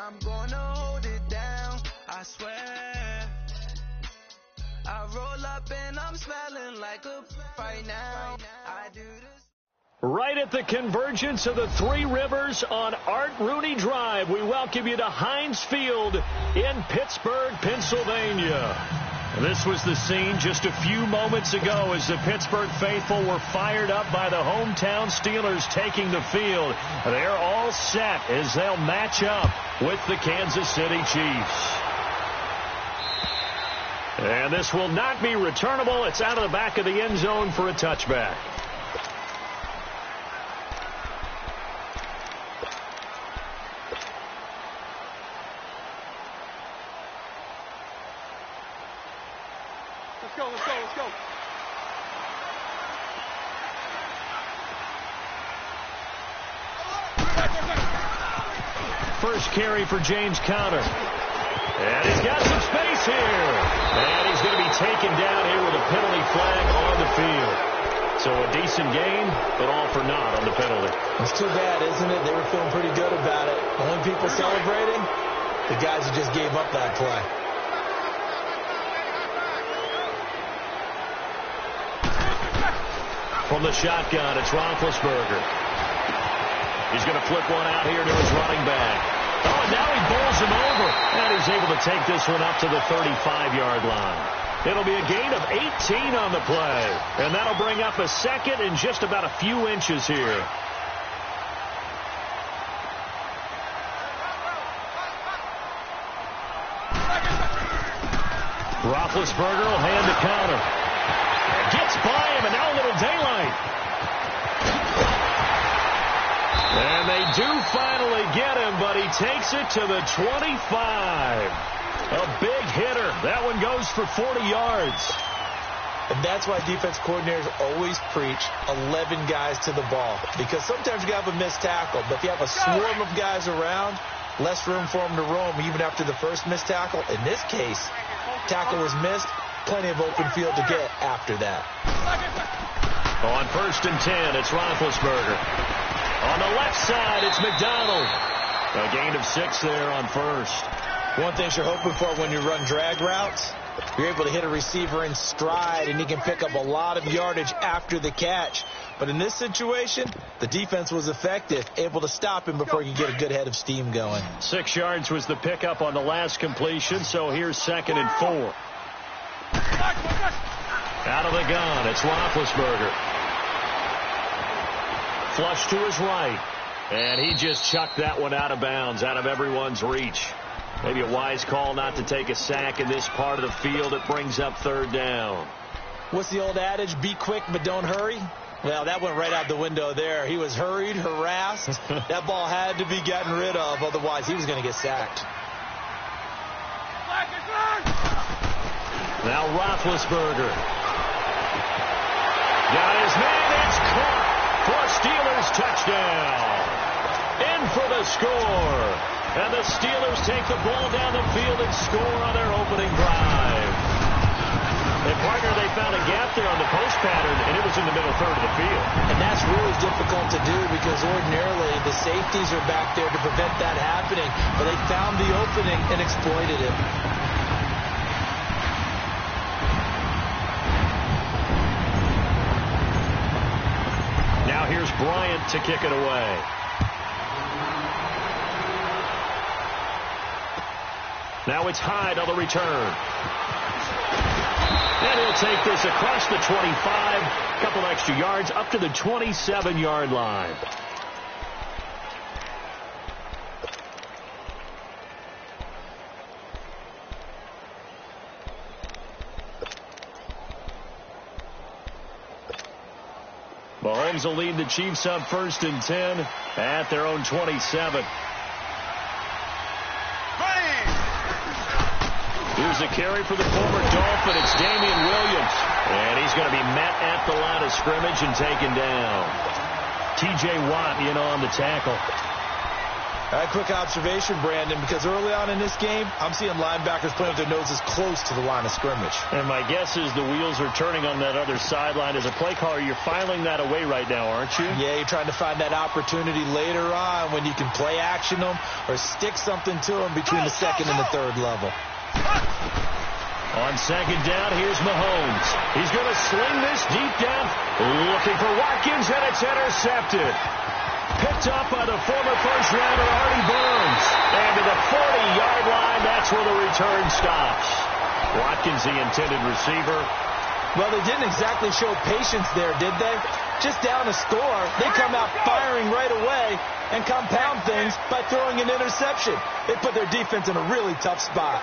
I'm gonna hold it down, I swear. I roll up and I'm smelling like a right now. I do this. Right at the convergence of the Three Rivers on Art Rooney Drive, we welcome you to Heinz Field in Pittsburgh, Pennsylvania. This was the scene just a few moments ago as the Pittsburgh faithful were fired up by the hometown Steelers taking the field. They're all set as they'll match up with the Kansas City Chiefs. And this will not be returnable. It's out of the back of the end zone for a touchback. Let's go. First carry for James Conner. And he's got some space here. And he's going to be taken down here with a penalty flag on the field. So a decent gain, but all for naught on the penalty. It's too bad, isn't it? They were feeling pretty good about it. The only people celebrating, the guys who just gave up that play. From the shotgun, it's Roethlisberger. He's going to flip one out here to his running back. Oh, and now he bowls him over. And he's able to take this one up to the 35-yard line. It'll be a gain of 18 on the play. And that'll bring up a second and just about a few inches here. Roethlisberger will hand to Conner. Gets by him, and now a little daylight. And they do finally get him, but he takes it to the 25. A big hitter. That one goes for 40 yards. And that's why defense coordinators always preach 11 guys to the ball. Because sometimes you have a missed tackle, but if you have a swarm of guys around, less room for them to roam even after the first missed tackle. In this case, tackle was missed. Plenty of open field to get after that. On 1st and 10, it's Roethlisberger. On the left side, it's McDonald. A gain of 6 there on first. One thing you're hoping for when you run drag routes, you're able to hit a receiver in stride, and he can pick up a lot of yardage after the catch. But in this situation, the defense was effective, able to stop him before he could get a good head of steam going. 6 yards was the pickup on the last completion, so here's 2nd and 4. Out of the gun, it's Roethlisberger. Flush to his right. And he just chucked that one out of bounds, out of everyone's reach. Maybe a wise call not to take a sack in this part of the field. It brings up 3rd down. What's the old adage? Be quick, but don't hurry. Well, that went right out the window there. He was hurried, harassed. That ball had to be gotten rid of, otherwise he was going to get sacked. Now Roethlisberger. Got his man. It's caught for a Steelers touchdown. In for the score. And the Steelers take the ball down the field and score on their opening drive. And, partner, they found a gap there on the post pattern, and it was in the middle third of the field. And that's really difficult to do because ordinarily the safeties are back there to prevent that happening. But they found the opening and exploited it. Now here's Bryant to kick it away. Now it's Hyde on the return. And he'll take this across the 25, a couple extra yards, up to the 27-yard line. Mahomes will lead the Chiefs up 1st and 10 at their own 27. Here's a carry for the former Dolphin. It's Damian Williams. And he's going to be met at the line of scrimmage and taken down. T.J. Watt in on the tackle. Quick observation, Brandon, because early on in this game, I'm seeing linebackers playing with their noses close to the line of scrimmage. And my guess is the wheels are turning on that other sideline. As a play caller, you're filing that away right now, aren't you? Yeah, you're trying to find that opportunity later on when you can play action them or stick something to them between the second and the third level. On second down, here's Mahomes. He's going to sling this deep down, looking for Watkins, and it's intercepted. Picked up by the former first-rounder Artie Burns. And to the 40-yard line, that's where the return stops. Watkins, the intended receiver. Well, they didn't exactly show patience there, did they? Just down a score, they come out firing right away and compound things by throwing an interception. They put their defense in a really tough spot.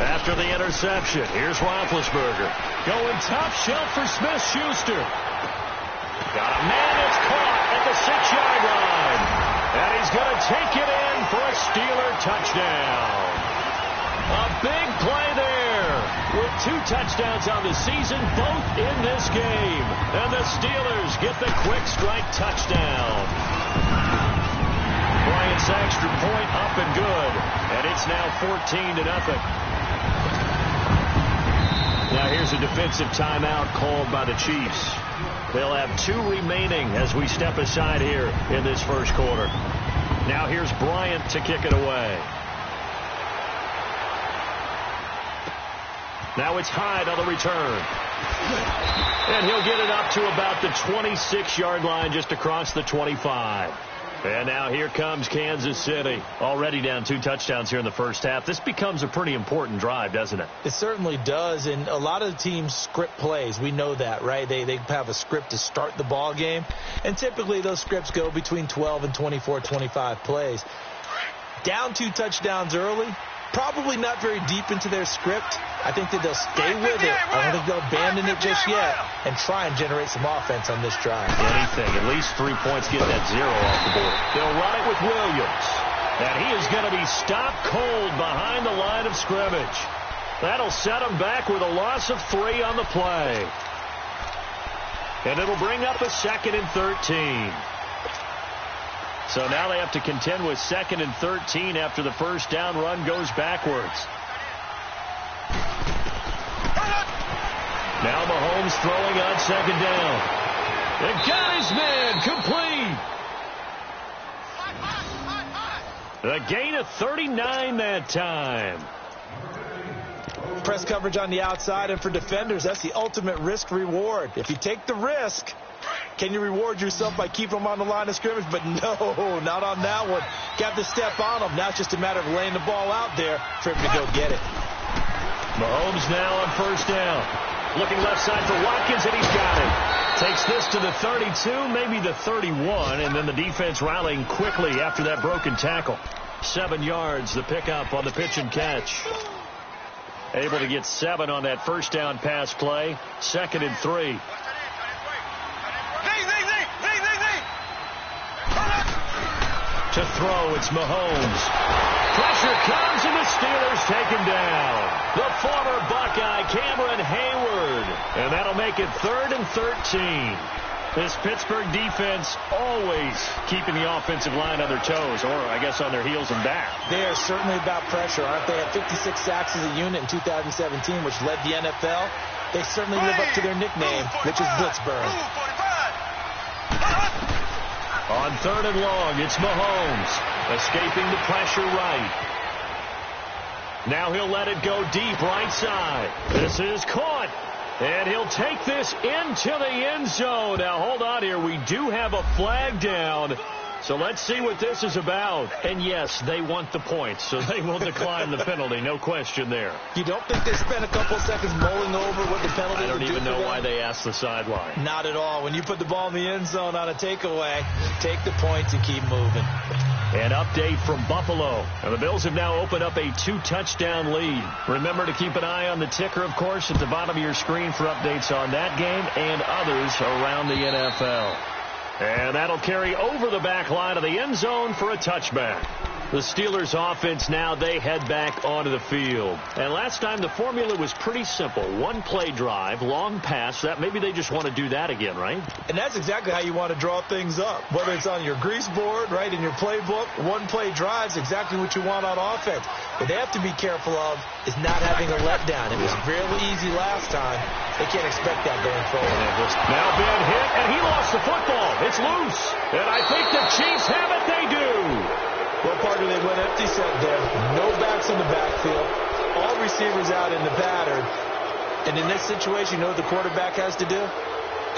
After the interception, here's Roethlisberger. Going top shelf for Smith-Schuster. Got a man that's caught at the 6-yard line. And he's going to take it in for a Steeler touchdown. A big play there. With 2 touchdowns on the season, both in this game. And the Steelers get the quick strike touchdown. Bryant's extra point up and good. And it's now 14-0. Now here's a defensive timeout called by the Chiefs. They'll have 2 remaining as we step aside here in this first quarter. Now here's Bryant to kick it away. Now it's Hyde on the return. And he'll get it up to about the 26-yard line, just across the 25. And now here comes Kansas City. Already down 2 touchdowns here in the first half. This becomes a pretty important drive, doesn't it? It certainly does, and a lot of the teams script plays. We know that, right? They have a script to start the ball game, and typically those scripts go between 12 and 24, 25 plays. Down 2 touchdowns early, probably not very deep into their script. I think that they'll stay with it. I don't think they'll abandon it just yet and try and generate some offense on this drive. Anything. At least 3 points, get that 0 off the board. They'll run it with Williams. And he is going to be stopped cold behind the line of scrimmage. That'll set him back with a loss of 3 on the play. And it'll bring up a 2nd and 13. So now they have to contend with 2nd and 13 after the first down run goes backwards. Now Mahomes throwing on 2nd down. And got his man complete. A gain of 39 that time. Press coverage on the outside, and for defenders, that's the ultimate risk-reward. If you take the risk, can you reward yourself by keeping them on the line of scrimmage? But no, not on that one. Got to step on them. Now it's just a matter of laying the ball out there for him to go get it. Mahomes now on first down. Looking left side for Watkins, and he's got it. Takes this to the 32, maybe the 31, and then the defense rallying quickly after that broken tackle. 7 yards, the pickup on the pitch and catch. Able to get 7 on that first down pass play. 2nd and 3. To throw, it's Mahomes. Pressure comes, and the Steelers take him down. The former Buckeye, Cameron Hayward. And that'll make it 3rd and 13. This Pittsburgh defense always keeping the offensive line on their toes, or I guess on their heels and back. They are certainly about pressure, aren't they? At 56 sacks as a unit in 2017, which led the NFL. They certainly live up to their nickname, which is Blitzburg. On 3rd and long, it's Mahomes escaping the pressure right. Now he'll let it go deep right side. This is caught. And he'll take this into the end zone. Now, hold on here. We do have a flag down. So let's see what this is about. And, yes, they want the points, so they will decline the penalty. No question there. You don't think they spent a couple seconds mulling over what the penalty I would do? don't even know why they asked the sideline. Not at all. When you put the ball in the end zone on a takeaway, take the points and keep moving. An update from Buffalo. And the Bills have now opened up a 2-touchdown lead. Remember to keep an eye on the ticker, of course, at the bottom of your screen for updates on that game and others around the NFL. And that'll carry over the back line of the end zone for a touchback. The Steelers offense now, they head back onto the field. And last time the formula was pretty simple. One play drive, long pass. That maybe they just want to do that again, right? And that's exactly how you want to draw things up. Whether it's on your grease board, right, in your playbook, one play drive is exactly what you want on offense. What they have to be careful of is not having a letdown. It was really easy last time. They can't expect that going forward. Now being hit, and he lost the football. It's loose. And I think the Chiefs have it. They do. Well, Parker, they went empty set there. No backs in the backfield. All receivers out in the pattern. And in this situation, you know what the quarterback has to do?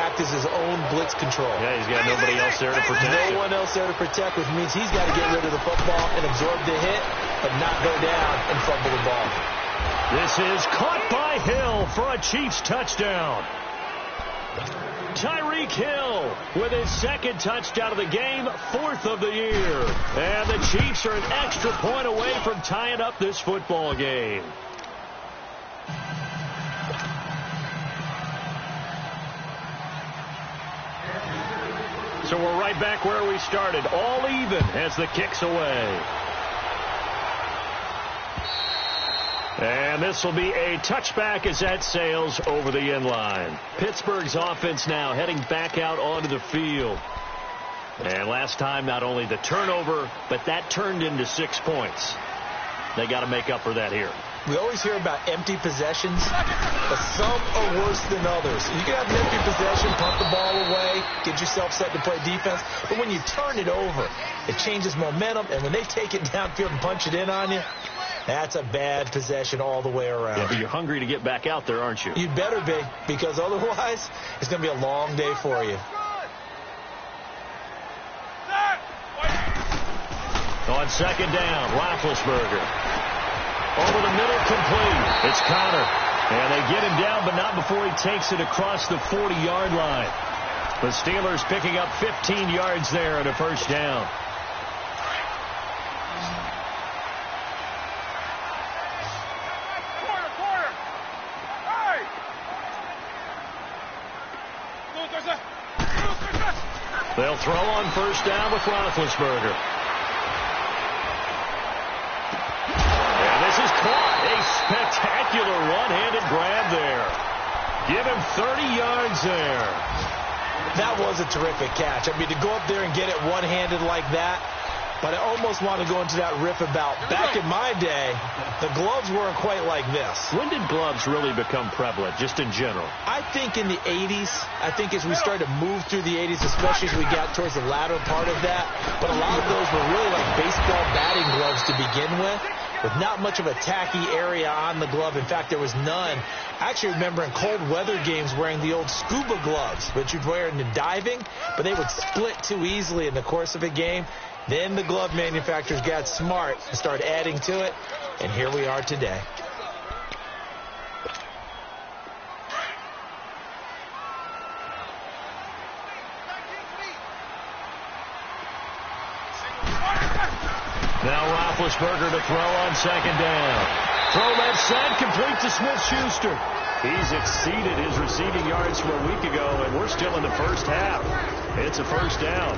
Act as his own blitz control. Yeah, he's got nobody else there to protect him. No one else there to protect, which means he's got to get rid of the football and absorb the hit, but not go down and fumble the ball. This is caught by Hill for a Chiefs touchdown. Tyreek Hill with his second touchdown of the game, fourth of the year. And the Chiefs are an extra point away from tying up this football game. So we're right back where we started, all even as the kick's away. And this will be a touchback as that sails over the end line. Pittsburgh's offense now heading back out onto the field. And last time, not only the turnover, but that turned into 6 points. They got to make up for that here. We always hear about empty possessions, but some are worse than others. You can have an empty possession, punt the ball away, get yourself set to play defense. But when you turn it over, it changes momentum. And when they take it downfield and punch it in on you, that's a bad possession all the way around. Yeah, but you're hungry to get back out there, aren't you? You'd better be, because otherwise it's going to be a long day for you. On second down, Roethlisberger. Over the middle, complete. It's Connor. And they get him down, but not before he takes it across the 40-yard line. The Steelers picking up 15 yards there and a first down. They'll throw on first down with Roethlisberger. And this is caught. A spectacular one-handed grab there. Give him 30 yards there. That was a terrific catch. I mean, to go up there and get it one-handed like that, but I almost want to go into that riff about back in my day, the gloves weren't quite like this. When did gloves really become prevalent, just in general? I think in the 80s. I think as we started to move through the 80s, especially as we got towards the latter part of that. But a lot of those were really like baseball batting gloves to begin with not much of a tacky area on the glove. In fact, there was none. I actually remember in cold weather games wearing the old scuba gloves, which you'd wear in the diving, but they would split too easily in the course of a game. Then the glove manufacturers got smart and started adding to it, and here we are today. Now Roethlisberger to throw on second down. Throw left side, complete to Smith-Schuster. He's exceeded his receiving yards from a week ago, and we're still in the first half. It's a first down.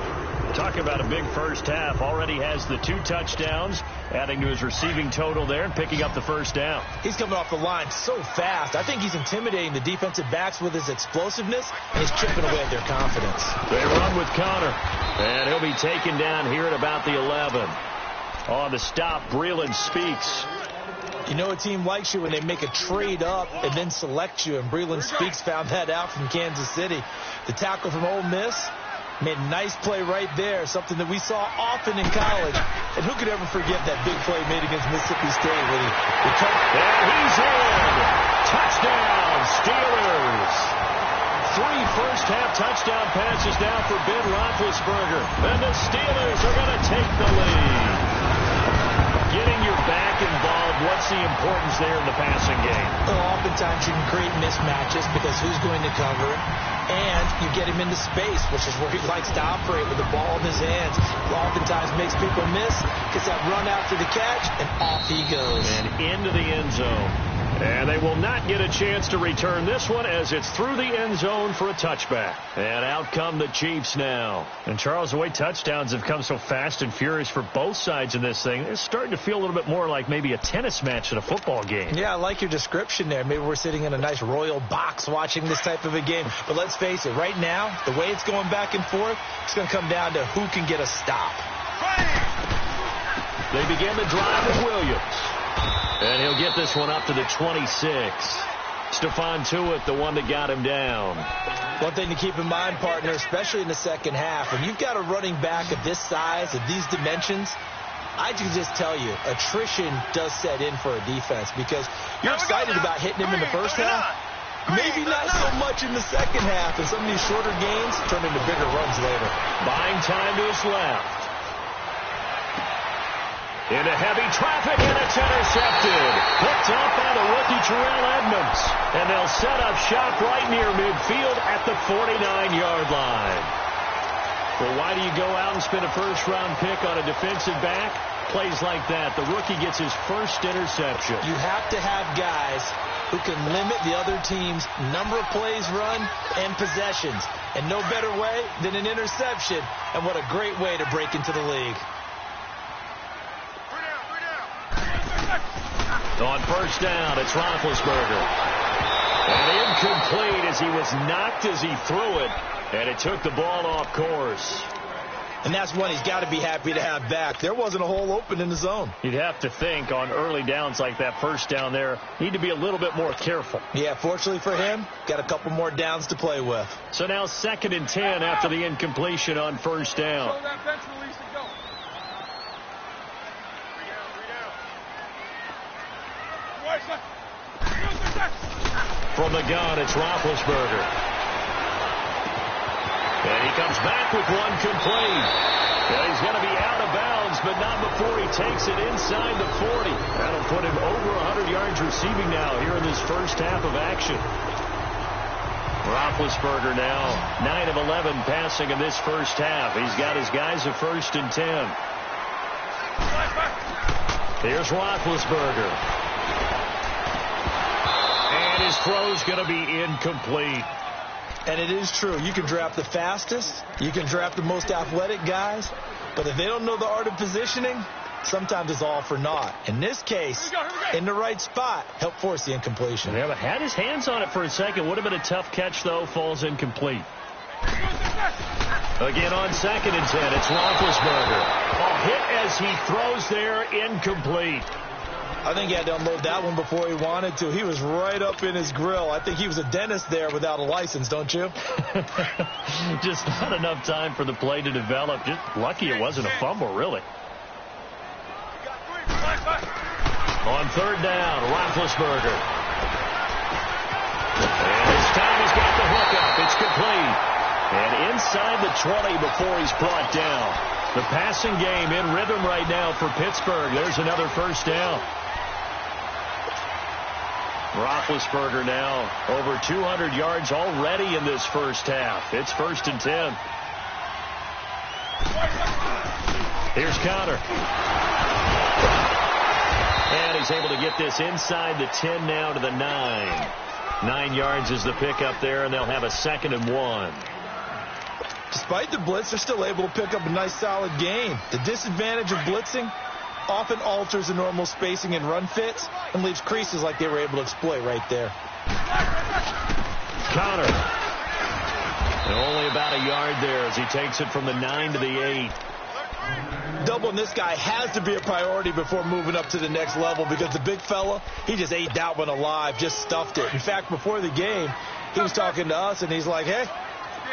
Talk about a big first half. Already has the 2 touchdowns, adding to his receiving total there and picking up the first down. He's coming off the line so fast. I think he's intimidating the defensive backs with his explosiveness, and he's chipping away at their confidence. They run with Connor, and he'll be taken down here at about the 11. On the stop, Breeland Speaks. You know a team likes you when they make a trade up and then select you, and Breeland Speaks found that out from Kansas City. The tackle from Ole Miss made a nice play right there, something that we saw often in college. And who could ever forget that big play made against Mississippi State when he and he's in! Touchdown, Steelers! 3 first-half touchdown passes now for Ben Roethlisberger. And the Steelers are going to take the lead. Getting your back involved, what's the importance there in the passing game? Well, oftentimes you can create mismatches because who's going to cover it? And you get him into space, which is where he likes to operate with the ball in his hands. Oftentimes makes people miss, gets that run after the catch, and off he goes. And into the end zone. And they will not get a chance to return this one as it's through the end zone for a touchback. And out come the Chiefs now. And Charles, the way touchdowns have come so fast and furious for both sides in this thing, it's starting to feel a little bit more like maybe a tennis match at a football game. Yeah, I like your description there. Maybe we're sitting in a nice royal box watching this type of a game. But let's face it, right now, the way it's going back and forth, it's going to come down to who can get a stop. They begin the drive with Williams. And he'll get this one up to the 26. Stephon Tuitt, the one that got him down. One thing to keep in mind, partner, especially in the second half, when you've got a running back of this size, of these dimensions, I can just tell you, attrition does set in for a defense because you're excited about hitting him in the first half. Maybe not so much in the second half, and some of these shorter gains turn into bigger runs later. Buying time to his left. Into heavy traffic, and it's intercepted. Picked up by the rookie Terrell Edmonds. And they'll set up shop right near midfield at the 49-yard line. Well, why do you go out and spend a first-round pick on a defensive back? Plays like that. The rookie gets his first interception. You have to have guys who can limit the other team's number of plays run and possessions. And no better way than an interception. And what a great way to break into the league. On first down, it's Roethlisberger. And incomplete as he was knocked as he threw it. And it took the ball off course. And that's one he's got to be happy to have back. There wasn't a hole open in the zone. You'd have to think on early downs like that first down there, need to be a little bit more careful. Yeah, fortunately for him, got a couple more downs to play with. So now 2nd and 10 after the incompletion on first down. From the gun, it's Roethlisberger. And he comes back with one complete. And he's going to be out of bounds, but not before he takes it inside the 40. That'll put him over 100 yards receiving now here in this first half of action. Roethlisberger now 9 of 11 passing in this first half. He's got his guys at 1st and 10. Here's Roethlisberger. And his throw's going to be incomplete. And it is true. You can draft the fastest. You can draft the most athletic guys. But if they don't know the art of positioning, sometimes it's all for naught. In this case, in the right spot, helped force the incompletion. Yeah, but had his hands on it for a second. Would have been a tough catch, though. Falls incomplete. Again on 2nd and 10. It's Roethlisberger. A hit as he throws there, incomplete. I think he had to unload that one before he wanted to. He was right up in his grill. I think he was a dentist there without a license, don't you? Just not enough time for the play to develop. Just lucky it wasn't a fumble, really. On 3rd down, Roethlisberger. And this time he's got the hook up. It's complete. And inside the 20 before he's brought down. The passing game in rhythm right now for Pittsburgh. There's another first down. Roethlisberger now over 200 yards already in this first half. It's 1st and 10. Here's Connor. And he's able to get this inside the 10 now to the 9. 9 yards is the pickup there, and they'll have a 2nd and 1. Despite the blitz, they're still able to pick up a nice solid gain. The disadvantage of blitzing often alters the normal spacing and run fits and leaves creases like they were able to exploit right there. Connor. And only about a yard there as he takes it from the 9 to the 8. Doubling this guy has to be a priority before moving up to the next level because the big fella, he just ate that one alive, just stuffed it. In fact, before the game, he was talking to us and he's like, hey,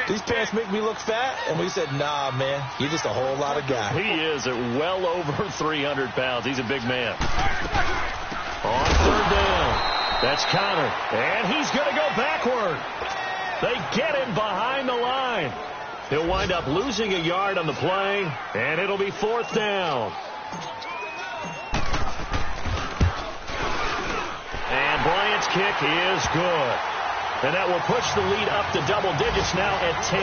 these pants make me look fat? And we said, nah, man, you're just a whole lot of guy. He is at well over 300 pounds. He's a big man. On 3rd down, that's Connor. And he's going to go backward. They get him behind the line. He'll wind up losing a yard on the play, and it'll be 4th down. And Bryant's kick is good. And that will push the lead up to double digits now at 10.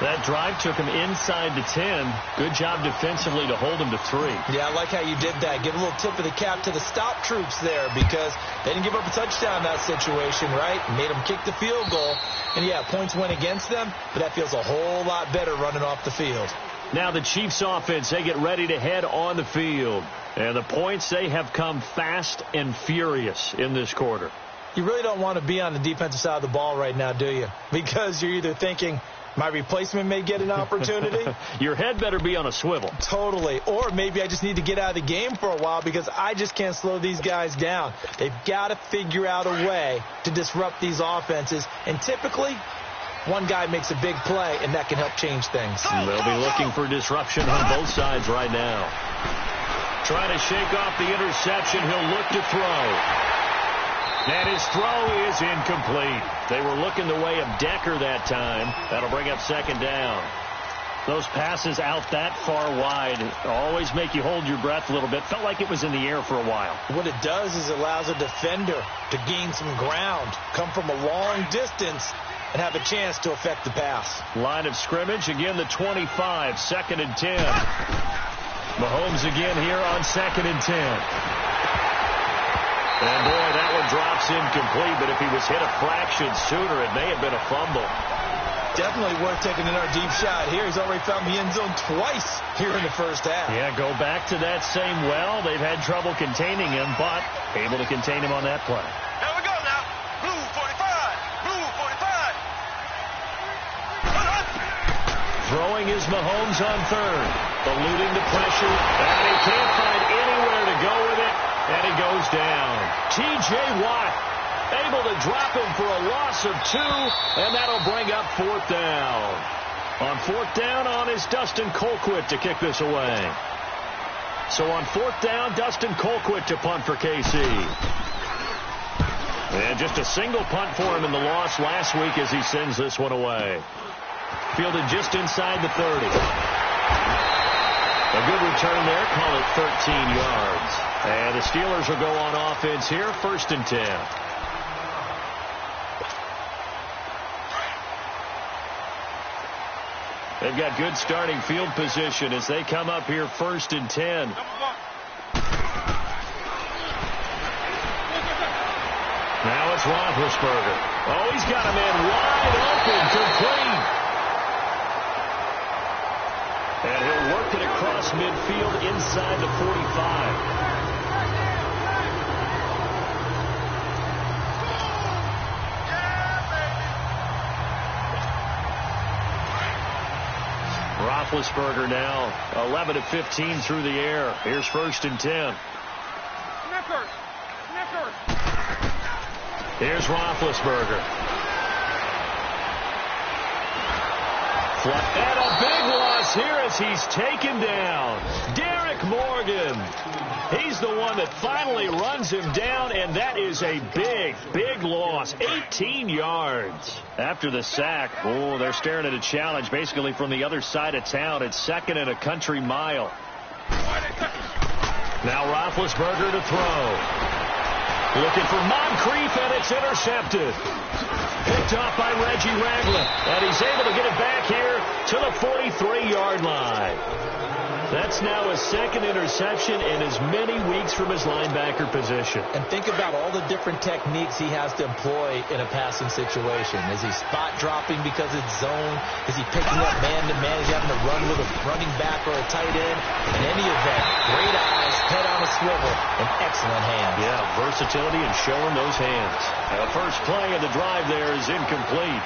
That drive took him inside the 10. Good job defensively to hold him to 3. Yeah, I like how you did that. Give a little tip of the cap to the stop troops there because they didn't give up a touchdown in that situation, right? Made them kick the field goal. And, yeah, points went against them, but that feels a whole lot better running off the field. Now the Chiefs offense, they get ready to head on the field. And the points, they have come fast and furious in this quarter. You really don't want to be on the defensive side of the ball right now, do you? Because you're either thinking, my replacement may get an opportunity. Your head better be on a swivel. Totally. Or maybe I just need to get out of the game for a while because I just can't slow these guys down. They've got to figure out a way to disrupt these offenses. And typically, one guy makes a big play, and that can help change things. They'll be looking for disruption on both sides right now. Trying to shake off the interception. He'll look to throw. And his throw is incomplete. They were looking the way of Decker that time. That'll bring up second down. Those passes out that far wide always make you hold your breath a little bit. Felt like it was in the air for a while. What it does is it allows a defender to gain some ground, come from a long distance, and have a chance to affect the pass. Line of scrimmage, again the 25, second and 10. Mahomes again here on second and 10. And, boy, that one drops incomplete, but if he was hit a fraction sooner, it may have been a fumble. Definitely worth taking another deep shot here. He's already found the end zone twice here in the first half. Yeah, go back to that same well. They've had trouble containing him, but able to contain him on that play. Here we go now. Blue 45. Blue 45. Throwing is Mahomes on third. Eluding the pressure, and he can't find anywhere to go with it. And he goes down. T.J. Watt able to drop him for a loss of 2, and that'll bring up fourth down. On fourth down is Dustin Colquitt to kick this away. So on fourth down, Dustin Colquitt to punt for KC. And just a single punt for him in the loss last week as he sends this one away. Fielded just inside the 30. A good return there, call it 13 yards. And the Steelers will go on offense here, first and 10. They've got good starting field position as they come up here, first and 10. Now it's Roethlisberger. Oh, he's got a man wide open, complete. And he'll work it across midfield inside the 45. Roethlisberger now 11 of 15 through the air. Here's first and 10. Here's Roethlisberger. And a big loss here as he's taken down. Derek Morgan. He's the one that finally runs him down, and that is a big, big loss. 18 yards. After the sack, oh, they're staring at a challenge basically from the other side of town. It's second and a country mile. Now Roethlisberger to throw. Looking for Moncrief, and it's intercepted. Picked off by Reggie Ragland, and he's able to get it back here to the 43-yard line. That's now his second interception in as many weeks from his linebacker position. And think about all the different techniques he has to employ in a passing situation. Is he spot dropping because it's zone? Is he picking up man-to-man? Is he having to run with a running back or a tight end? In any event, great eyes, head on a swivel, and excellent hands. Yeah, versatility and showing those hands. The first play of the drive there is incomplete.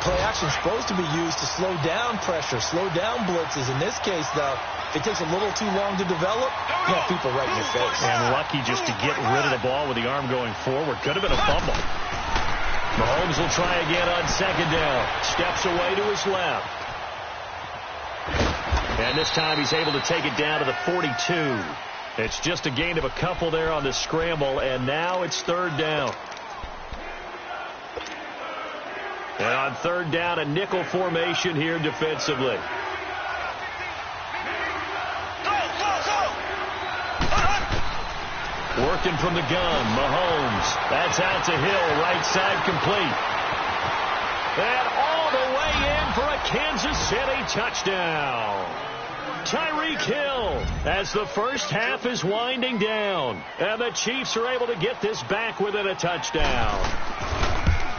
Play action is supposed to be used to slow down pressure, slow down blitzes. In this case, though, if it takes a little too long to develop, you have people right in your face. And lucky just to get rid of the ball with the arm going forward. Could have been a fumble. Mahomes will try again on second down. Steps away to his left. And this time he's able to take it down to the 42. It's just a gain of a couple there on the scramble, and now it's third down. And on third down, a nickel formation here defensively. Working from the gun, Mahomes. That's out to Hill, right side complete. And all the way in for Kansas City touchdown. Tyreek Hill as the first half is winding down. And the Chiefs are able to get this back within a touchdown.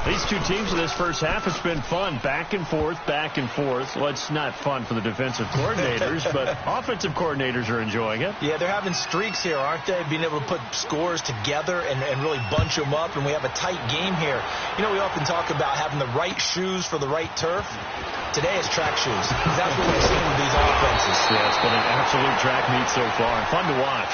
These two teams in this first half, it's been fun. Back and forth, back and forth. Well, it's not fun for the defensive coordinators, but offensive coordinators are enjoying it. Yeah, they're having streaks here, aren't they? Being able to put scores together and really bunch them up, and we have a tight game here. You know, we often talk about having the right shoes for the right turf. Today it's track shoes. That's what we've seen with these offenses. Yeah, it's been an absolute track meet so far, and fun to watch.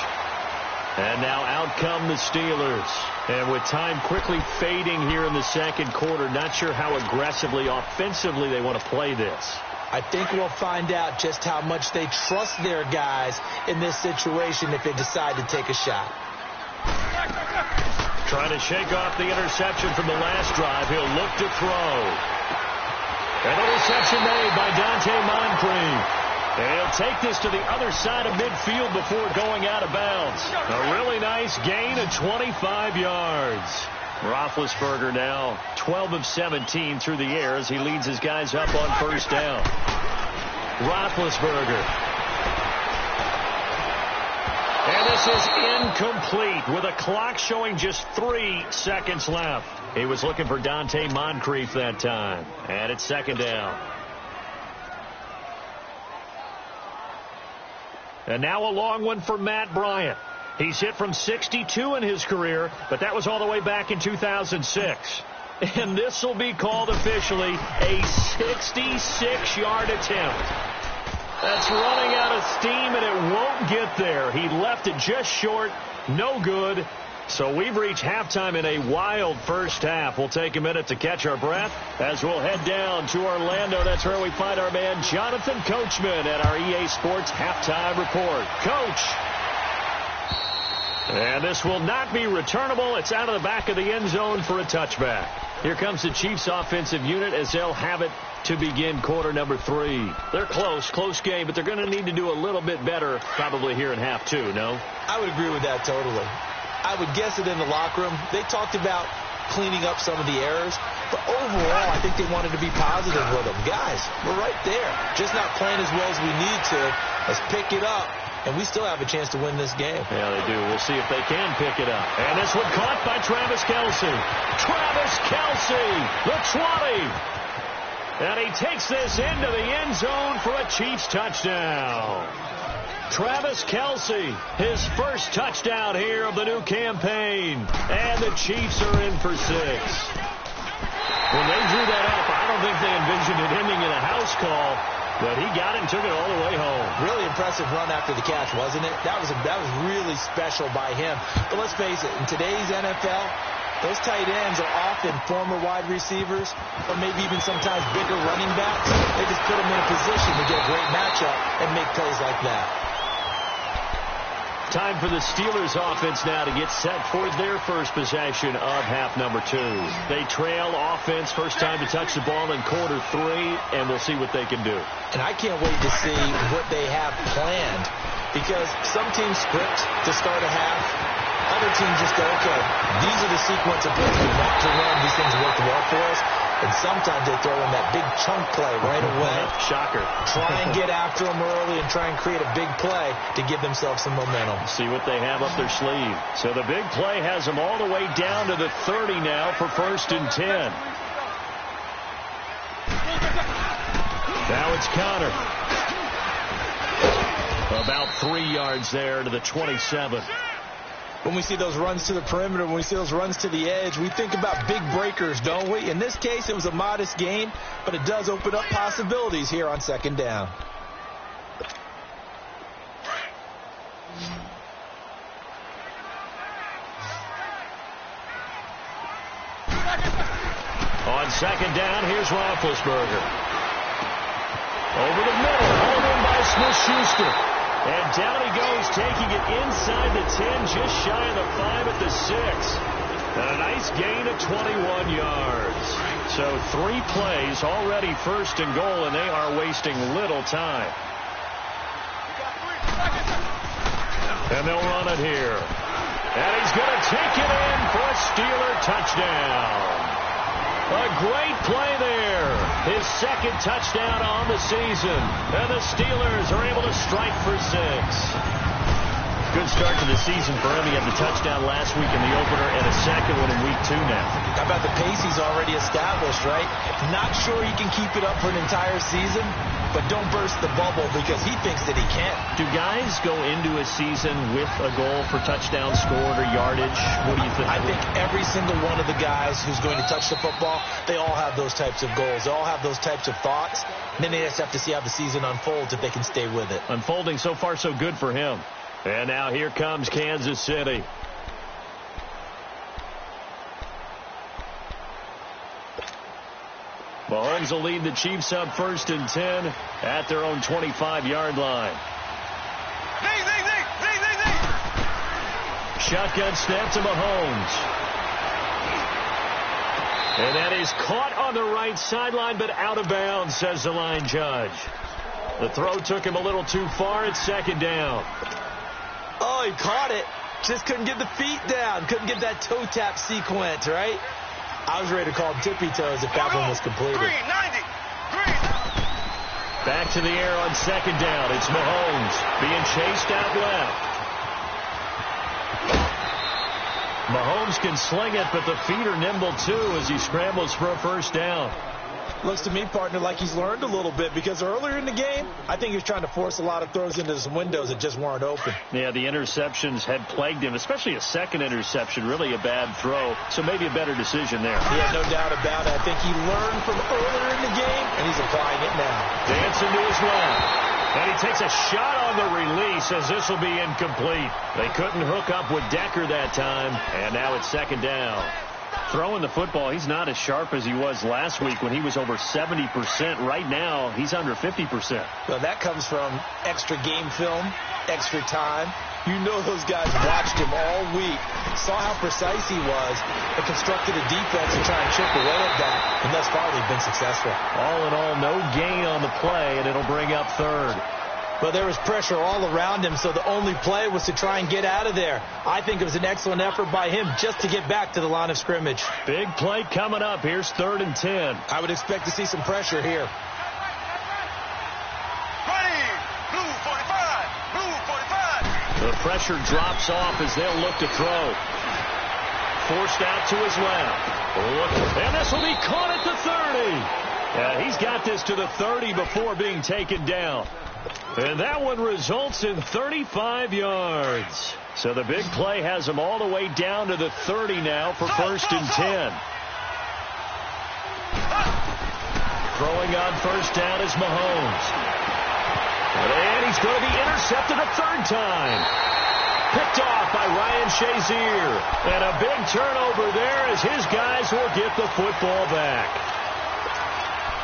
And now out come the Steelers. And with time quickly fading here in the second quarter, not sure how aggressively, offensively they want to play this. I think we'll find out just how much they trust their guys in this situation if they decide to take a shot. Trying to shake off the interception from the last drive. He'll look to throw. An interception made by Dante Moncrief. He'll take this to the other side of midfield before going out of bounds. A really nice gain of 25 yards. Roethlisberger now 12 of 17 through the air as he leads his guys up on first down. Roethlisberger. And this is incomplete with a clock showing just 3 seconds left. He was looking for Dante Moncrief that time. And it's second down. And now a long one for Matt Bryant. He's hit from 62 in his career, but that was all the way back in 2006. And this will be called officially a 66-yard attempt. That's running out of steam, and it won't get there. He left it just short. No good. So we've reached halftime in a wild first half. We'll take a minute to catch our breath as we'll head down to Orlando. That's where we find our man Jonathan Coachman at our EA Sports Halftime Report. Coach. And this will not be returnable. It's out of the back of the end zone for a touchback. Here comes the Chiefs offensive unit as they'll have it to begin quarter number 3. They're close game, but they're going to need to do a little bit better probably here in half 2, no? I would agree with that totally. I would guess it in the locker room. They talked about cleaning up some of the errors, but overall, I think they wanted to be positive with them. Guys, we're right there. Just not playing as well as we need to. Let's pick it up, and we still have a chance to win this game. Yeah, they do. We'll see if they can pick it up. And this one caught by Travis Kelce. Travis Kelce, the 20. And he takes this into the end zone for a Chiefs touchdown. Travis Kelce, his first touchdown here of the new campaign. And the Chiefs are in for 6. When they drew that up, I don't think they envisioned it ending in a house call, but he got it and took it all the way home. Really impressive run after the catch, wasn't it? That was really special by him. But let's face it, in today's NFL, those tight ends are often former wide receivers or maybe even sometimes bigger running backs. They just put them in a position to get a great matchup and make plays like that. Time for the Steelers offense now to get set for their first possession of half number 2. They trail offense, first time to touch the ball in quarter 3, and we'll see what they can do. And I can't wait to see what they have planned, because some teams script to start a half. Other teams just go, okay, these are the sequence of plays we want to run. These things work well for us. And sometimes they throw in that big chunk play right away. Shocker. Try and get after them early and try and create a big play to give themselves some momentum. See what they have up their sleeve. So the big play has them all the way down to the 30 now for 1st and 10. Now it's Connor. About 3 yards there to the 27. When we see those runs to the perimeter, when we see those runs to the edge, we think about big breakers, don't we? In this case, it was a modest gain, but it does open up possibilities here on second down. On second down, here's Roethlisberger. Over the middle, hauled in by Smith-Schuster. And down he goes, taking it inside the 10, just shy of the 5 at the 6. And a nice gain of 21 yards. So 3 plays, already 1st and goal, and they are wasting little time. And they'll run it here. And he's going to take it in for a Steeler touchdown. A great play there. His second touchdown on the season. And the Steelers are able to strike for 6. Good start to the season for him. He had the touchdown last week in the opener and a second one in week 2 now. How about the pace he's already established, right? Not sure he can keep it up for an entire season, but don't burst the bubble because he thinks that he can. Do guys go into a season with a goal for touchdown scored or yardage? What do you think? I think every single one of the guys who's going to touch the football, they all have those types of goals. They all have those types of thoughts. And then they just have to see how the season unfolds if they can stay with it. Unfolding so far so good for him. And now here comes Kansas City. Mahomes will lead the Chiefs up 1st and 10 at their own 25-yard line. Shotgun snap to Mahomes. And that is caught on the right sideline, but out of bounds, says the line judge. The throw took him a little too far. It's 2nd down. Oh, he caught it. Just couldn't get the feet down. Couldn't get that toe tap sequence, right? I was ready to call him tippy toes if that one was completed. Green, 90. Green. Back to the air on 2nd down. It's Mahomes being chased out left. Mahomes can sling it, but the feet are nimble too as he scrambles for a 1st down. Looks to me, partner, like he's learned a little bit because earlier in the game, I think he was trying to force a lot of throws into some windows that just weren't open. Yeah, the interceptions had plagued him, especially a second interception, really a bad throw. So maybe a better decision there. Yeah, no doubt about it. I think he learned from earlier in the game, and he's applying it now. Dancing to his left. And he takes a shot on the release as this will be incomplete. They couldn't hook up with Decker that time, and now it's 2nd down. Throwing the football, he's not as sharp as he was last week when he was over 70%. Right now, he's under 50%. Well, that comes from extra game film, extra time. You know those guys watched him all week, saw how precise he was, and constructed a defense to try and chip away at that. And thus far, they've been successful. All in all, no gain on the play, and it'll bring up 3rd. Well, there was pressure all around him, so the only play was to try and get out of there. I think it was an excellent effort by him just to get back to the line of scrimmage. Big play coming up. Here's 3rd and 10. I would expect to see some pressure here. Blue 45. Blue 45. The pressure drops off as they'll look to throw. Forced out to his left. And this will be caught at the 30. Yeah, he's got this to the 30 before being taken down. And that one results in 35 yards. So the big play has him all the way down to the 30 now for 1st and 10. Throwing on 1st down is Mahomes. And he's going to be intercepted a 3rd time. Picked off by Ryan Shazier. And a big turnover there as his guys will get the football back.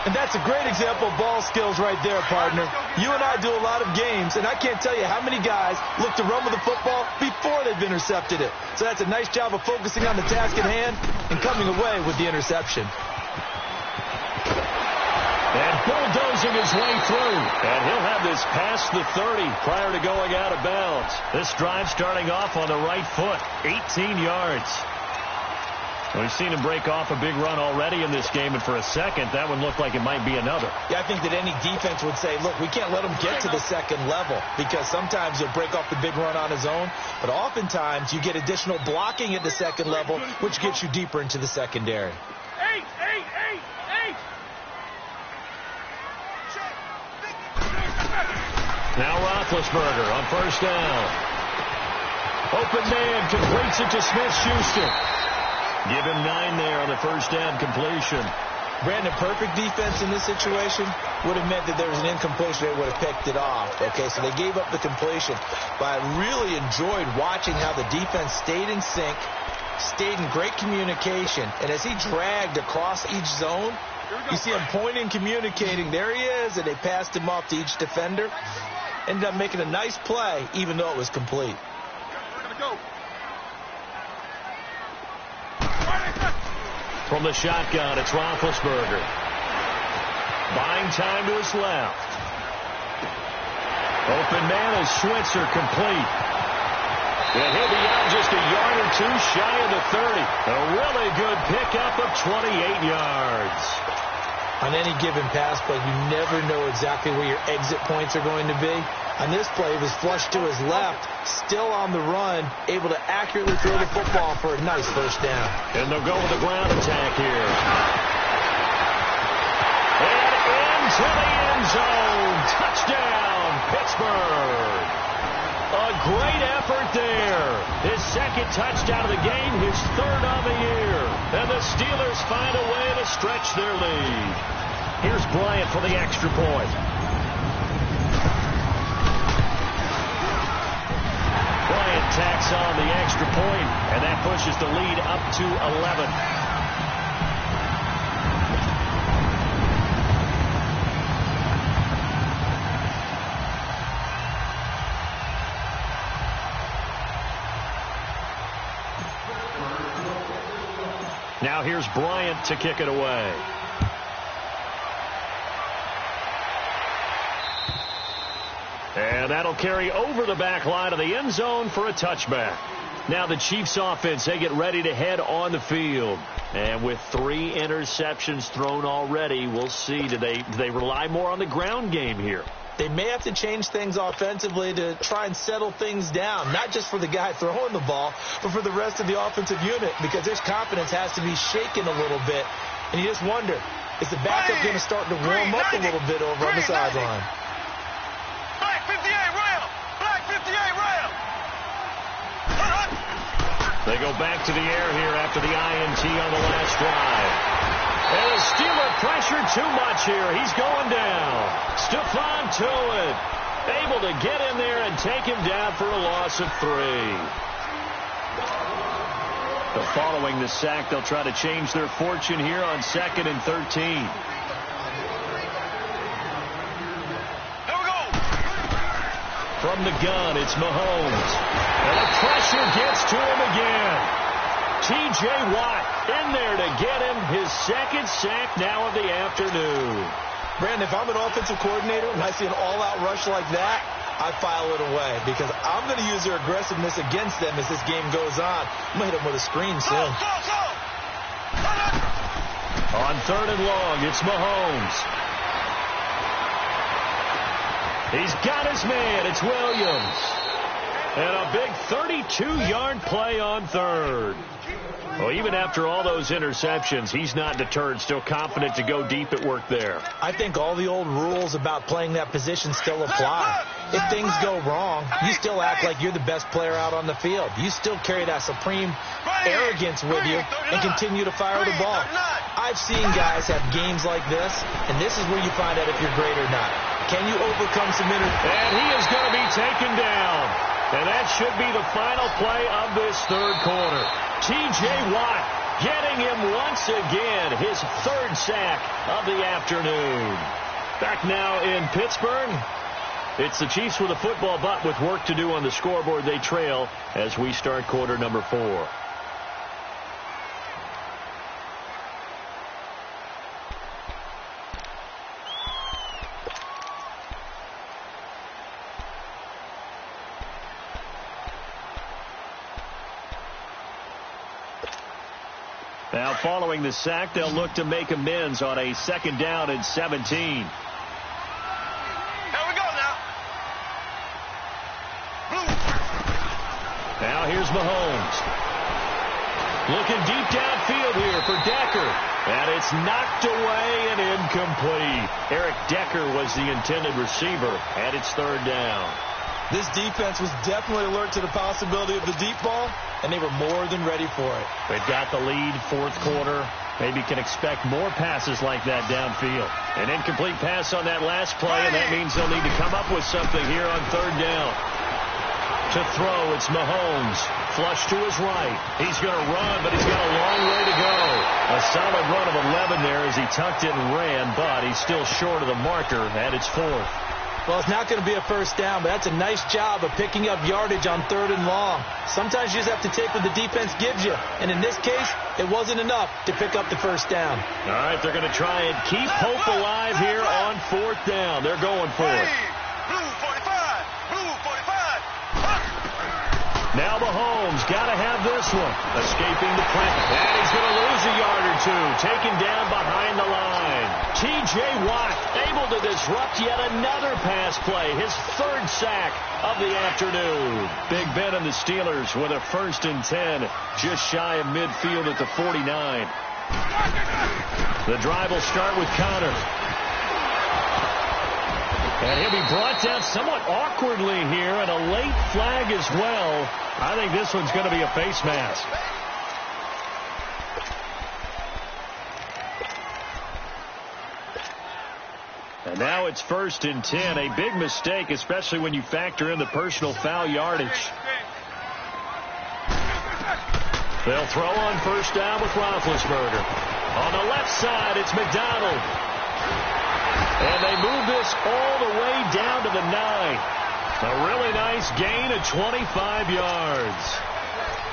And that's a great example of ball skills right there, partner. You and I do a lot of games, and I can't tell you how many guys look to run with the football before they've intercepted it. So that's a nice job of focusing on the task at hand and coming away with the interception. And bulldozing his way through. And he'll have this past the 30 prior to going out of bounds. This drive starting off on the right foot. 18 yards. We've seen him break off a big run already in this game, and for a second, that one looked like it might be another. Yeah, I think that any defense would say, look, we can't let him get to the 2nd level because sometimes he'll break off the big run on his own, but oftentimes you get additional blocking at the 2nd level, which gets you deeper into the secondary. Now Roethlisberger on 1st down. Open man completes it to Smith-Schuster. Give him 9 there on the 1st down completion. Brandon, perfect defense in this situation would have meant that there was an incompletion. They would have picked it off. Okay, so they gave up the completion. But I really enjoyed watching how the defense stayed in sync, stayed in great communication. And as he dragged across each zone, you see him pointing, communicating. There he is, and they passed him off to each defender. Ended up making a nice play, even though it was complete. From the shotgun, it's Roethlisberger. Buying time to his left. Open man is Schweitzer complete. And he'll be out just a yard or two shy of the 30. A really good pickup of 28 yards. On any given pass play, you never know exactly where your exit points are going to be. On this play, he was flushed to his left, still on the run, able to accurately throw the football for a nice first down. And they'll go with the ground attack here. And into the end zone. Touchdown, Pittsburgh. A great effort there. His second touchdown of the game, his third on the year. And the Steelers find a way to stretch their lead. Here's Bryant for the extra point. Bryant tacks on the extra point, and that pushes the lead up to 11. Now here's Bryant to kick it away. And that'll carry over the back line of the end zone for a touchback. Now the Chiefs offense, they get ready to head on the field. And with 3 interceptions thrown already, we'll see. Do they rely more on the ground game here? They may have to change things offensively to try and settle things down, not just for the guy throwing the ball, but for the rest of the offensive unit, because their confidence has to be shaken a little bit. And you just wonder, is the backup going to start to warm up a little bit over on the sideline? Black 58 rail! Black 58 rail! They go back to the air here after the INT on the last drive. And the Steeler pressure too much here. He's going down. Stephon Tuitt able to get in there and take him down for a loss of 3. But following the sack, they'll try to change their fortune here on 2nd and 13. From the gun, it's Mahomes. And the pressure gets to him again. T.J. Watt in there to get him his second sack now of the afternoon. Brandon, if I'm an offensive coordinator and I see an all-out rush like that, I file it away because I'm going to use their aggressiveness against them as this game goes on. I'm going to hit them with a screen soon. On 3rd and long, it's Mahomes. He's got his man. It's Williams. And a big 32-yard play on 3rd. Well, even after all those interceptions, he's not deterred, still confident to go deep at work there. I think all the old rules about playing that position still apply. If things go wrong, you still act like you're the best player out on the field. You still carry that supreme arrogance with you and continue to fire the ball. I've seen guys have games like this, and this is where you find out if you're great or not. Can you overcome some And he is going to be taken down. And that should be the final play of this 3rd quarter. T.J. Watt getting him once again, his 3rd sack of the afternoon. Back now in Pittsburgh. It's the Chiefs with a football, but with work to do on the scoreboard. They trail as we start quarter number 4. Now, following the sack, they'll look to make amends on a 2nd down and 17. Here we go now. Blue. Now here's Mahomes. Looking deep downfield here for Decker. And it's knocked away and incomplete. Eric Decker was the intended receiver, and it's 3rd down. This defense was definitely alert to the possibility of the deep ball, and they were more than ready for it. They've got the lead, 4th quarter. Maybe can expect more passes like that downfield. An incomplete pass on that last play, and that means they'll need to come up with something here on 3rd down. To throw, it's Mahomes. Flush to his right. He's going to run, but he's got a long way to go. A solid run of 11 there as he tucked it and ran, but he's still short of the marker, and it's 4th. Well, it's not going to be a first down, but that's a nice job of picking up yardage on 3rd and long. Sometimes you just have to take what the defense gives you, and in this case, it wasn't enough to pick up the first down. All right, they're going to try and keep hope alive here on 4th down. They're going for it. Blue 45. Blue 45. Now Mahomes got to have this one. Escaping the pressure. And he's going to lose a yard or two. Taken down behind the line. T.J. Watt able to disrupt yet another pass play. His third sack of the afternoon. Big Ben and the Steelers with a 1st and 10. Just shy of midfield at the 49. The drive will start with Connor. And he'll be brought down somewhat awkwardly here, and a late flag as well. I think this one's going to be a face mask. And now it's 1st and 10. A big mistake, especially when you factor in the personal foul yardage. They'll throw on 1st down with Roethlisberger. On the left side, it's McDonald. And they move this all the way down to the 9. A really nice gain of 25 yards.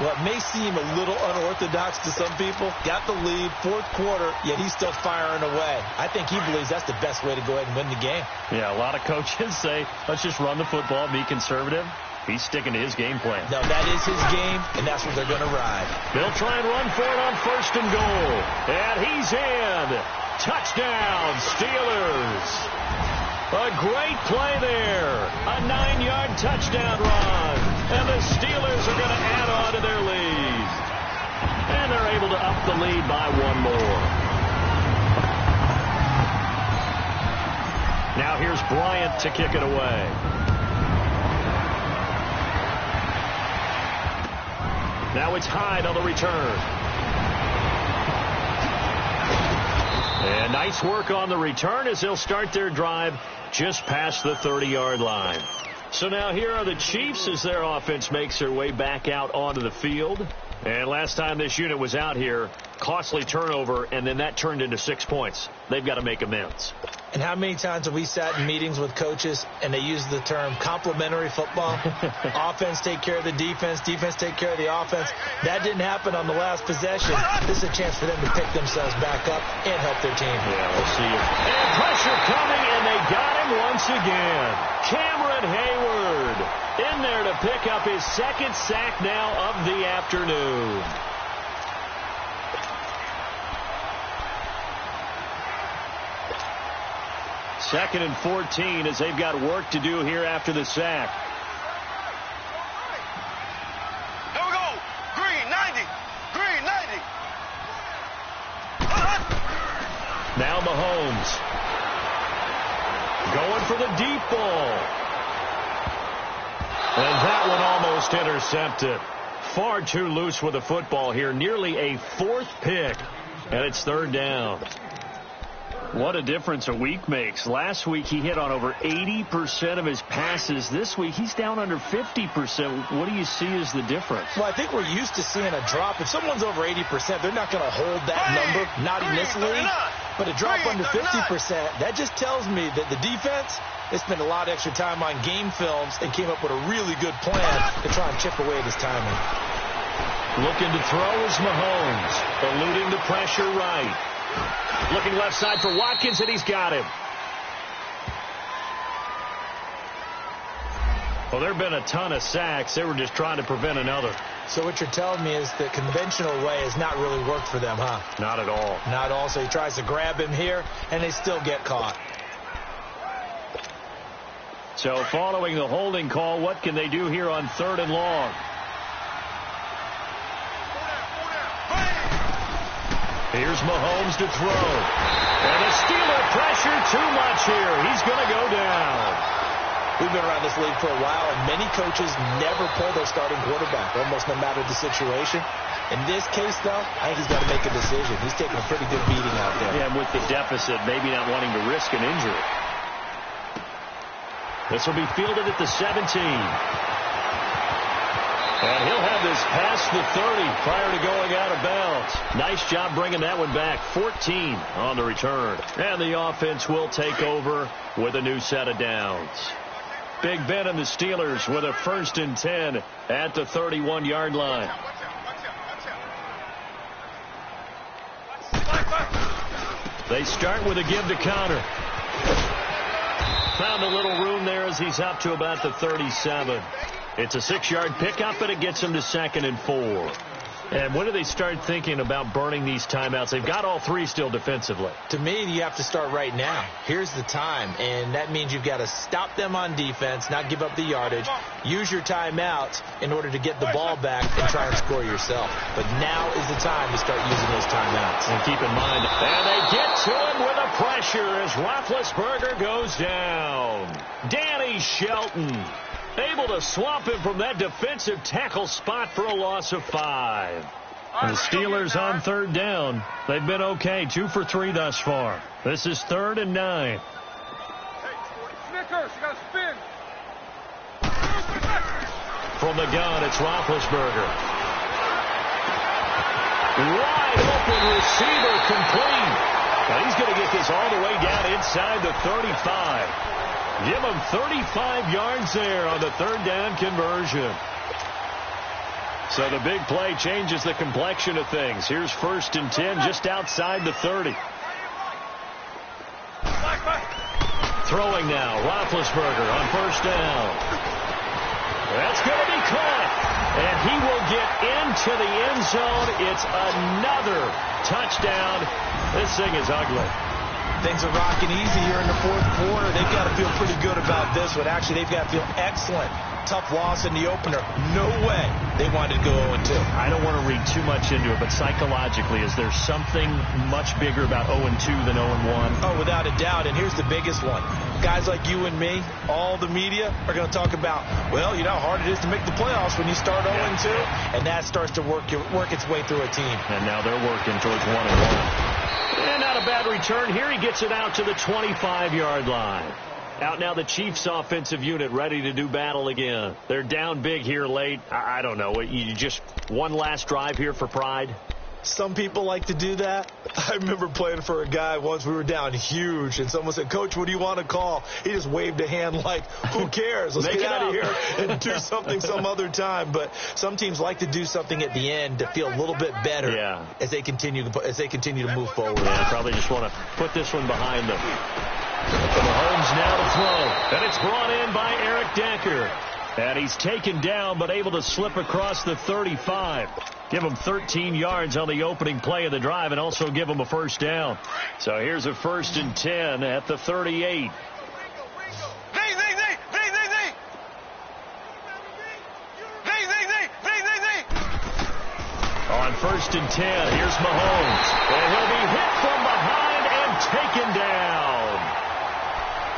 Well, it may seem a little unorthodox to some people. Got the lead, 4th quarter, yet he's still firing away. I think he believes that's the best way to go ahead and win the game. Yeah, a lot of coaches say, let's just run the football, be conservative. He's sticking to his game plan. No, that is his game, and that's what they're going to ride. They'll try and run for it on 1st and goal. And he's in. Touchdown, Steelers. A great play there. A 9-yard touchdown run. And the Steelers are going to add on to their lead. And they're able to up the lead by 1 more. Now here's Bryant to kick it away. Now it's Hyde on the return. And nice work on the return as they'll start their drive just past the 30-yard line. So now here are the Chiefs as their offense makes their way back out onto the field. And last time this unit was out here, costly turnover, and then that turned into 6 points. They've got to make amends. And how many times have we sat in meetings with coaches and they use the term complementary football? Offense take care of the defense, defense take care of the offense. That didn't happen on the last possession. This is a chance for them to pick themselves back up and help their team. Yeah, we'll see it. And pressure coming, and they got him once again. Cameron Hayward in there to pick up his 2nd sack now of the afternoon. Second and 14 as they've got work to do here after the sack. Here we go. Green, 90. Green, 90. Now Mahomes. Going for the deep ball. And that one almost intercepted. Far too loose with the football here. Nearly a 4th pick. And it's 3rd down. What a difference a week makes. Last week he hit on over 80% of his passes. This week he's down under 50%. What do you see as the difference? Well, I think we're used to seeing a drop. If someone's over 80%, they're not going to hold that number, not in this league. But a drop under 50%, that just tells me that the defense, they spent a lot of extra time on game films and came up with a really good plan to try and chip away at his timing. Looking to throw is Mahomes. Eluding the pressure right. Looking left side for Watkins, and he's got him. Well, there have been a ton of sacks. They were just trying to prevent another. So what you're telling me is the conventional way has not really worked for them, huh? Not at all. Not at all. So he tries to grab him here, and they still get caught. So following the holding call, what can they do here on 3rd and long? Here's Mahomes to throw. And the Steeler pressure too much here. He's going to go down. We've been around this league for a while, and many coaches never pull their starting quarterback, almost no matter the situation. In this case, though, I think he's got to make a decision. He's taking a pretty good beating out there. Yeah, and with the deficit, maybe not wanting to risk an injury. This will be fielded at the 17. And he'll have this past the 30 prior to going out of bounds. Nice job bringing that one back. 14 on the return. And the offense will take over with a new set of downs. Big Ben and the Steelers with a 1st and 10 at the 31-yard line. They start with a give to Connor. Found a little room there as he's up to about the 37. It's a 6-yard pickup, and it gets them to 2nd and 4. And when do they start thinking about burning these timeouts? They've got all 3 still defensively. To me, you have to start right now. Here's the time, and that means you've got to stop them on defense, not give up the yardage, use your timeouts in order to get the ball back and try and score yourself. But now is the time to start using those timeouts. And keep in mind, and they get to him with a pressure as Roethlisberger goes down. Danny Shelton able to swamp him from that defensive tackle spot for a loss of 5. And the Steelers on 3rd down. They've been okay, 2 for 3 thus far. This is 3rd and 9. Hey, Snickers, you got to spin. From the gun, it's Roethlisberger. Wide open receiver complete. Now he's going to get this all the way down inside the 35. Give him 35 yards there on the 3rd down conversion. So the big play changes the complexion of things. Here's 1st and 10 just outside the 30. Throwing now, Roethlisberger on 1st down. That's going to be caught. And he will get into the end zone. It's another touchdown. This thing is ugly. Things are rocking easy here in the 4th quarter. They've got to feel pretty good about this one. Actually, they've got to feel excellent. Tough loss in the opener. No way they wanted to go 0-2. I don't want to read too much into it, but psychologically, is there something much bigger about 0-2 than 0-1? Oh, without a doubt. And here's the biggest one. Guys like you and me, all the media, are going to talk about, well, you know how hard it is to make the playoffs when you start 0-2. And that starts to work its way through a team. And now they're working towards 1-1. And not a bad return here. He gets it out to the 25-yard line. Out now the Chiefs offensive unit ready to do battle again. They're down big here late. I don't know. You just one last drive here for pride? Some people like to do that. I remember playing for a guy once. We were down huge, and someone said, "Coach, what do you want to call?" He just waved a hand like, who cares? Let's get out of here and do something some other time. But some teams like to do something at the end to feel a little bit better as they continue to move forward. Yeah, probably just want to put this one behind them. Mahomes now to throw. And it's brought in by Eric Decker. And he's taken down but able to slip across the 35. Give him 13 yards on the opening play of the drive and also give him a 1st down. So here's a 1st and 10 at the 38. On 1st and 10, here's Mahomes. And he'll be hit from behind and taken down.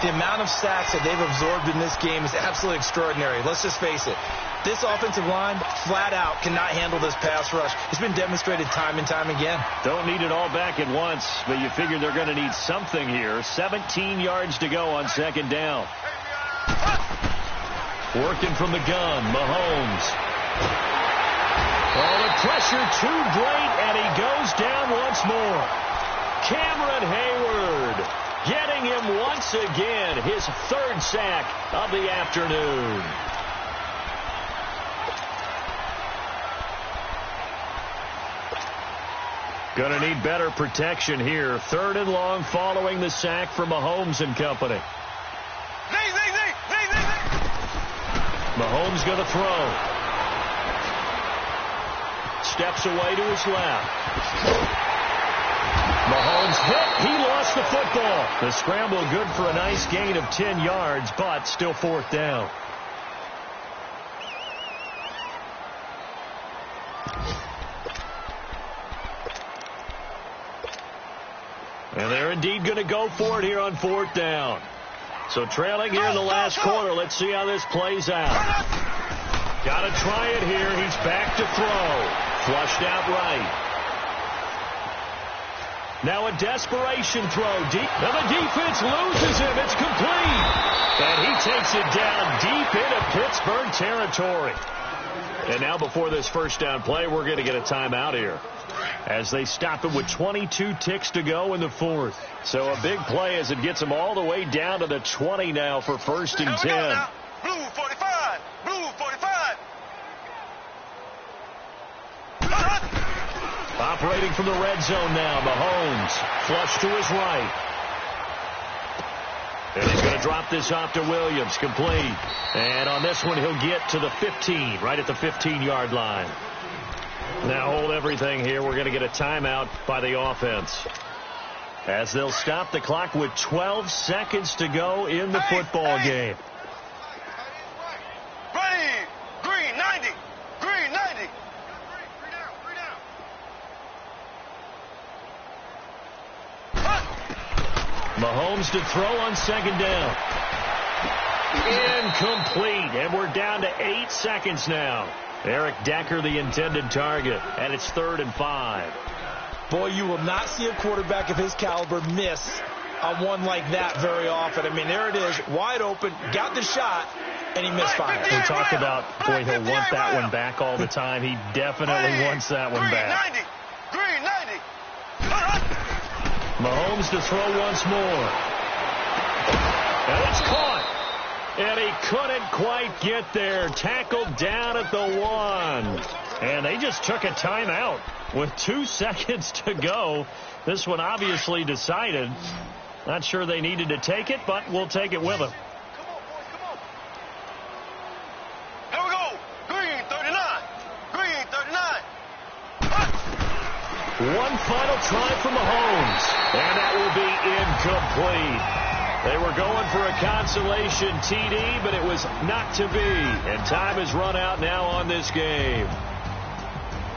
The amount of sacks that they've absorbed in this game is absolutely extraordinary. Let's just face it. This offensive line, flat out, cannot handle this pass rush. It's been demonstrated time and time again. Don't need it all back at once, but you figure they're going to need something here. 17 yards to go on 2nd down. Working from the gun, Mahomes. Oh, the pressure too great, and he goes down once more. Cameron Hayward getting him once again, his 3rd sack of the afternoon. Going to need better protection here. 3rd and long following the sack from Mahomes and company. Mahomes going to throw. Steps away to his left. Mahomes hit. He lost the football. The scramble good for a nice gain of 10 yards, but still 4th down. And they're indeed going to go for it here on 4th down. So trailing here in the last quarter. Let's see how this plays out. Got to try it here. He's back to throw. Flushed out right. Now a desperation throw deep. And the defense loses him. It's complete. And he takes it down deep into Pittsburgh territory. And now before this 1st down play, we're going to get a timeout here, as they stop it with 22 ticks to go in the 4th. So a big play as it gets them all the way down to the 20 now for 1st and 10. Blue 45. Blue 45. Operating from the red zone now, Mahomes. Flush to his right. And he's going to drop this off to Williams. Complete. And on this one, he'll get to the 15, right at the 15-yard line. Now hold everything here. We're going to get a timeout by the offense, as they'll stop the clock with 12 seconds to go in the football game. Ready. Green 90. Green 90. Mahomes to throw on second down. Incomplete. And we're down to 8 seconds now. Eric Decker, the intended target, and it's 3rd and 5. Boy, you will not see a quarterback of his caliber miss on one like that very often. I mean, there it is, wide open, got the shot, and he misfired. We talk about, boy, he'll want that one back all the time. He definitely wants that one back. Green 90. Mahomes to throw once more. And it's caught. And he couldn't quite get there. Tackled down at the 1. And they just took a timeout with 2 seconds to go. This one obviously decided. Not sure they needed to take it, but we'll take it with them. Come on, boys, come on. Here we go. Green 39. Green 39. One final try for Mahomes. And that will be incomplete. They were going for a consolation TD, but it was not to be. And time has run out now on this game.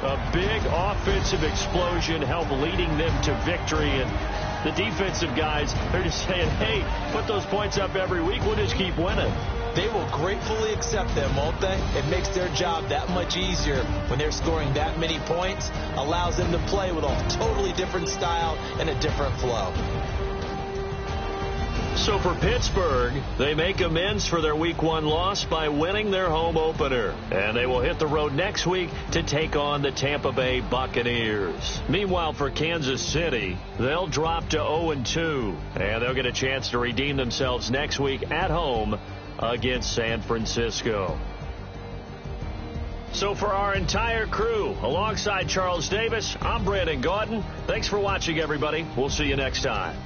A big offensive explosion helped leading them to victory. And the defensive guys, they're just saying, hey, put those points up every week. We'll just keep winning. They will gratefully accept them, won't they? It makes their job that much easier when they're scoring that many points. Allows them to play with a totally different style and a different flow. So for Pittsburgh, they make amends for their Week 1 loss by winning their home opener. And they will hit the road next week to take on the Tampa Bay Buccaneers. Meanwhile, for Kansas City, they'll drop to 0-2. And they'll get a chance to redeem themselves next week at home against San Francisco. So for our entire crew, alongside Charles Davis, I'm Brandon Gaudin. Thanks for watching, everybody. We'll see you next time.